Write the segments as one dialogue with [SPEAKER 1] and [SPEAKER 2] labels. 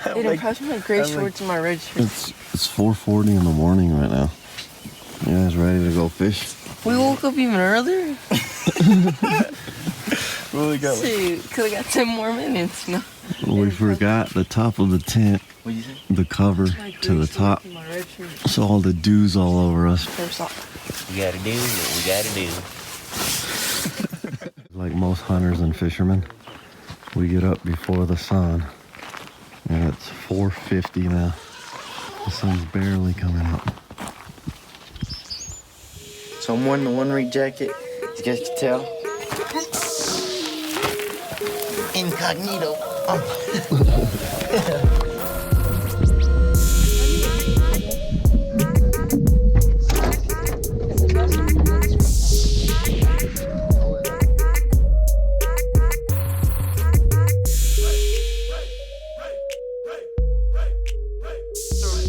[SPEAKER 1] It impressed me my gray shorts and my red shirt.
[SPEAKER 2] It's 4:40 in the morning right now. You guys ready to go fish?
[SPEAKER 1] We woke up even earlier.
[SPEAKER 2] Really got
[SPEAKER 1] could have got 10 more minutes, you know.
[SPEAKER 2] We forgot the top of the tent.
[SPEAKER 3] What'd you say?
[SPEAKER 2] The cover to the top. So all the dew's all over us.
[SPEAKER 3] We gotta do what we gotta do.
[SPEAKER 2] Like most hunters and fishermen, we get up before the sun. And it's 4:50 now. The sun's barely coming up.
[SPEAKER 3] So I'm wearing the One Rig jacket. As you guys can tell. Incognito.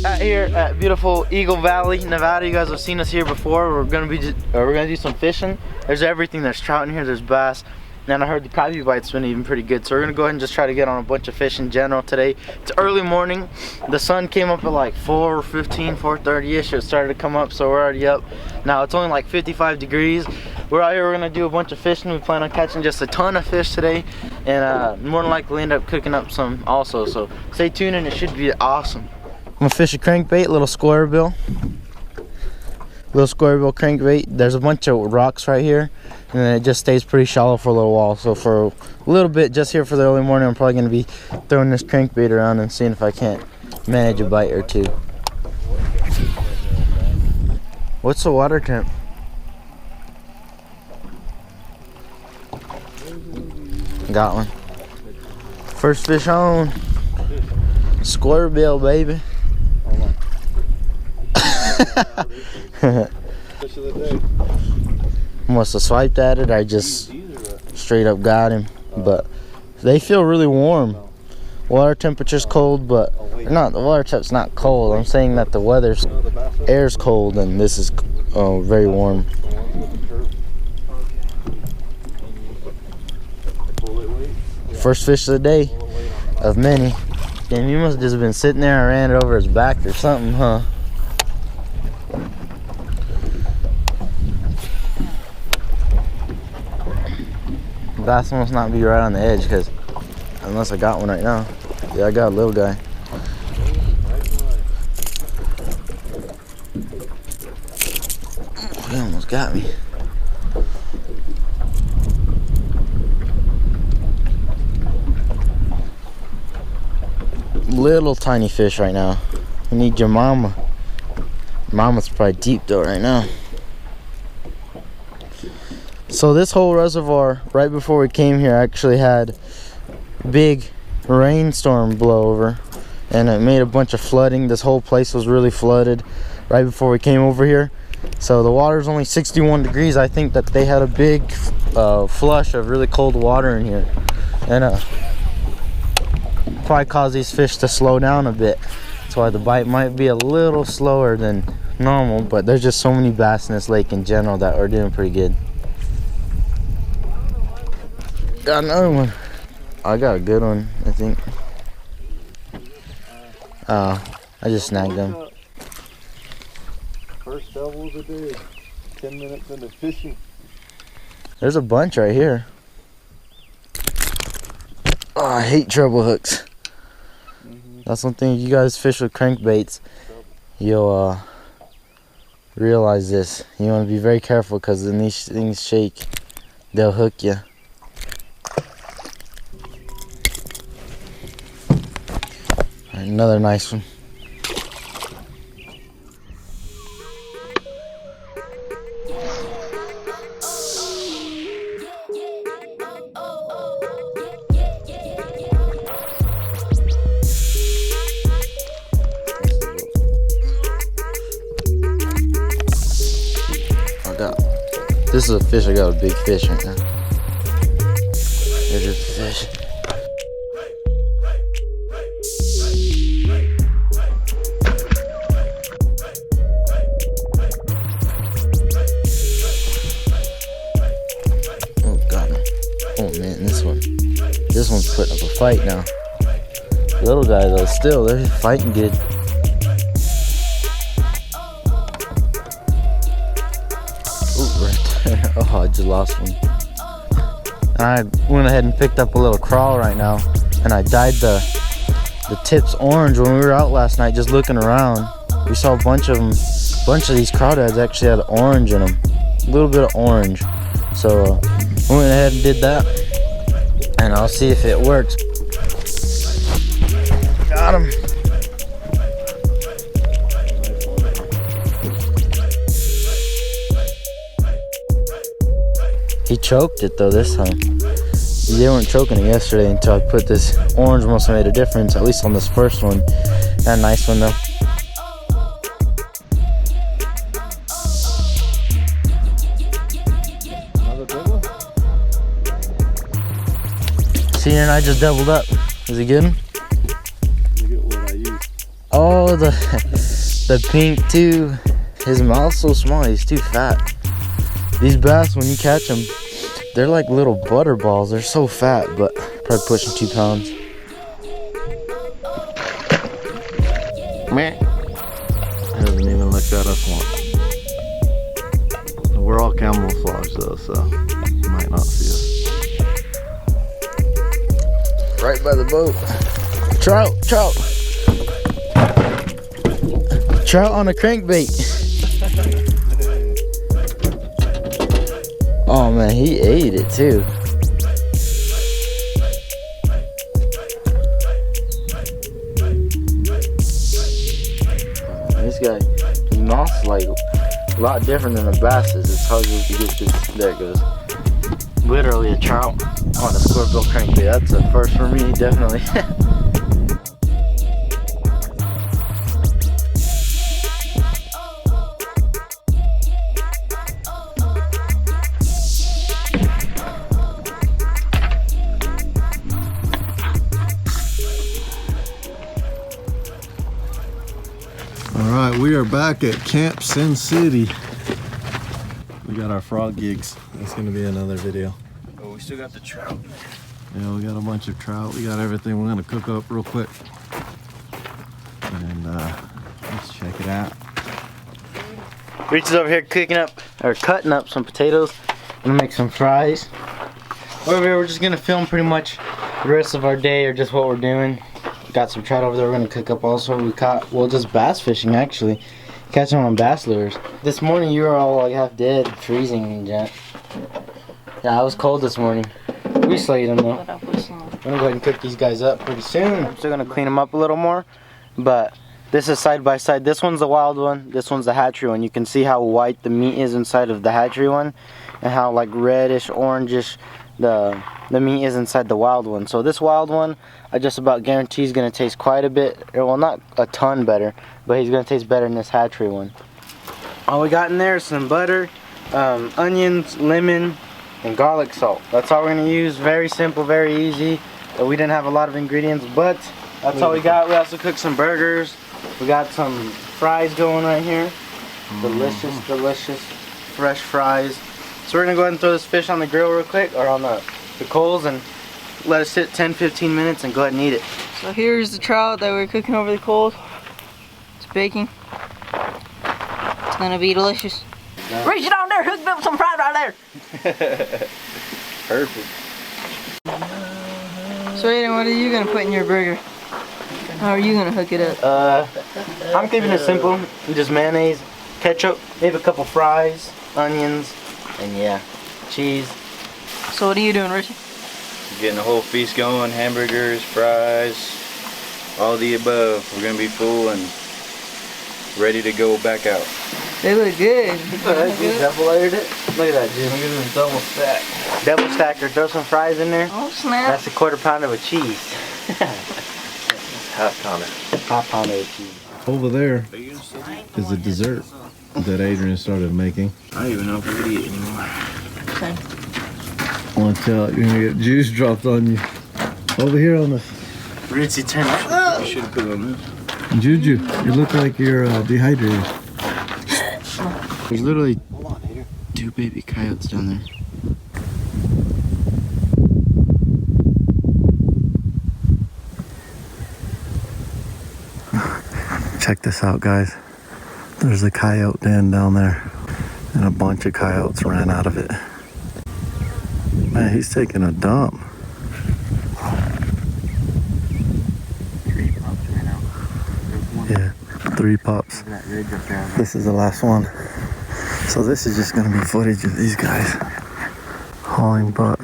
[SPEAKER 3] Out here at beautiful Eagle Valley, Nevada. You guys have seen us here before. We're gonna do some fishing. There's everything. There's trout in here. There's bass. And I heard the crappie bite's been even pretty good. So we're gonna go ahead and just try to get on a bunch of fish in general today. It's early morning. The sun came up at like 4:15, 4:30-ish. It started to come up, so we're already up. Now it's only like 55 degrees. We're out here, we're gonna do a bunch of fishing. We plan on catching just a ton of fish today. And more than likely end up cooking up some also. So stay tuned and it should be awesome. I'm gonna fish a crankbait, little square bill. Little square bill crankbait. There's a bunch of rocks right here, and then it just stays pretty shallow for a little while. So for a little bit, just here for the early morning, I'm probably gonna be throwing this crankbait around and seeing if I can't manage a bite or two. What's the water temp? Got one. First fish on. Square bill, baby.
[SPEAKER 2] Fish of the day.
[SPEAKER 3] Must have swiped at it. I just straight up got him. But they feel really warm. Water temperature's cold, but not the water temp's not cold. I'm saying that the air's cold and this is very warm. First fish of the day of many. Damn, he must have just been sitting there and ran it over his back or something, huh? Bass must not be right on the edge, because unless I got one right now. Yeah, I got a little guy. He almost got me. Little tiny fish right now. I need your mama. Mama's probably deep though right now. So this whole reservoir, right before we came here, actually had big rainstorm blow over, and it made a bunch of flooding. This whole place was really flooded right before we came over here. So the water's only 61 degrees. I think that they had a big flush of really cold water in here, and probably caused these fish to slow down a bit. That's why the bite might be a little slower than normal, but there's just so many bass in this lake in general that are doing pretty good. Got another one. I got a good one, I think. I just snagged them.
[SPEAKER 2] First double of the day. 10 minutes into fishing.
[SPEAKER 3] There's a bunch right here. Oh, I hate treble hooks. That's one thing, you guys fish with crankbaits, you'll realize this. You want to be very careful, because when these things shake, they'll hook you. Another nice one. This is a fish. I got a big fish right now. There's just a fish. Oh god. Oh man, this one's putting up a fight now. Little guy though, still, they're fighting good. Ooh, right there. Oh, I just lost one. And I went ahead and picked up a little crawl right now. And I dyed the tips orange when we were out last night just looking around. We saw a bunch of them. A bunch of these crawdads actually had orange in them. A little bit of orange. So we went ahead and did that. And I'll see if it works. Got him. He choked it though this time. They weren't choking it yesterday until I put this orange. Must have made a difference, at least on this first one. That nice one though. Senior and I just doubled up. Is he good?
[SPEAKER 2] Look at what I used.
[SPEAKER 3] Oh, the pink too. His mouth's so small, he's too fat. These bass, when you catch them, they're like little butter balls. They're so fat, but probably pushing 2 pounds.
[SPEAKER 2] Meh. Hasn't even looked at us once. We're all camouflaged though, so you might not see us.
[SPEAKER 3] Right by the boat. Trout, trout. Trout on a crankbait. Oh man, he ate it too. This guy, his mouth's like a lot different than the bass's. It's hard to get this. There it goes. Literally a trout on a square-bill crankbait. That's a first for me, definitely.
[SPEAKER 2] Alright, we are back at Camp Sin City. We got our frog gigs. That's gonna be another video.
[SPEAKER 4] Oh, we still got the trout.
[SPEAKER 2] Yeah, we got a bunch of trout. We got everything we're gonna cook up real quick. And let's check it out.
[SPEAKER 3] Reach is over here cutting up some potatoes. I'm gonna make some fries. Over here, we're just gonna film pretty much the rest of our day or just what we're doing. Got some trout over there we're gonna cook up also. We caught, well, just bass fishing actually. Catching them on bass lures. This morning you were all like half dead, freezing, Jack. Yeah, I was cold this morning. We slayed them though. I'm gonna go ahead and cook these guys up pretty soon. I'm still gonna clean them up a little more, but this is side by side. This one's the wild one, this one's the hatchery one. You can see how white the meat is inside of the hatchery one and how like reddish, orangish the meat is inside the wild one. So this wild one, I just about guarantee is gonna taste quite a bit, well, not a ton better, but he's gonna taste better than this hatchery one. All we got in there is some butter, onions, lemon, and garlic salt. That's all we're gonna use. Very simple, very easy. We didn't have a lot of ingredients, but that's all we got. We also cooked some burgers. We got some fries going right here. Delicious, delicious, fresh fries. So we're gonna go ahead and throw this fish on the grill real quick, or on the coals, and let it sit 10-15 minutes and go ahead and eat it.
[SPEAKER 1] So here's the trout that we're cooking over the coals. It's baking. It's gonna be delicious.
[SPEAKER 3] Yeah.
[SPEAKER 1] Reach it on there, hook up some fries right there.
[SPEAKER 3] Perfect.
[SPEAKER 1] So Aiden, what are you gonna put in your burger? How are you gonna hook it up?
[SPEAKER 3] I'm keeping it simple. Just mayonnaise, ketchup, maybe a couple fries, onions, and yeah, cheese.
[SPEAKER 1] So what are you doing, Richie?
[SPEAKER 4] Getting the whole feast going, hamburgers, fries, all the above. We're gonna be full and ready to go back out.
[SPEAKER 1] They look good.
[SPEAKER 3] Double layered it. Look at that, Jim.
[SPEAKER 4] Look at this double stack.
[SPEAKER 3] Double stacker. Throw some fries in there.
[SPEAKER 1] Oh snap.
[SPEAKER 3] That's a quarter pounder of cheese.
[SPEAKER 4] Half pounder.
[SPEAKER 3] Half pounder of cheese.
[SPEAKER 2] Over there is a dessert that Adrian started making.
[SPEAKER 4] I don't even know if we could eat anymore.
[SPEAKER 2] Watch out, you're gonna get juice dropped on you. Over here on the
[SPEAKER 3] Ritzy, turn up.
[SPEAKER 4] You should have put it on this.
[SPEAKER 2] Juju, you look like you're dehydrated.
[SPEAKER 3] There's literally 2 baby coyotes down there.
[SPEAKER 2] Check this out, guys. There's a coyote den down there, and a bunch of coyotes ran out of it. Man, he's taking a dump. Yeah, 3 pups. This is the last one. So this is just gonna be footage of these guys hauling butt.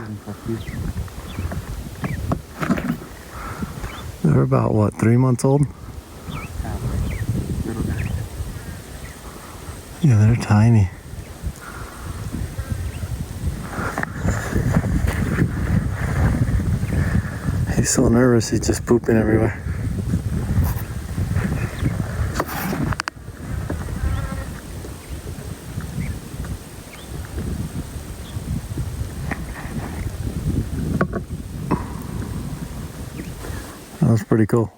[SPEAKER 2] They're about what, 3 months old? Yeah, they're tiny. He's so nervous, he's just pooping everywhere. That was pretty cool.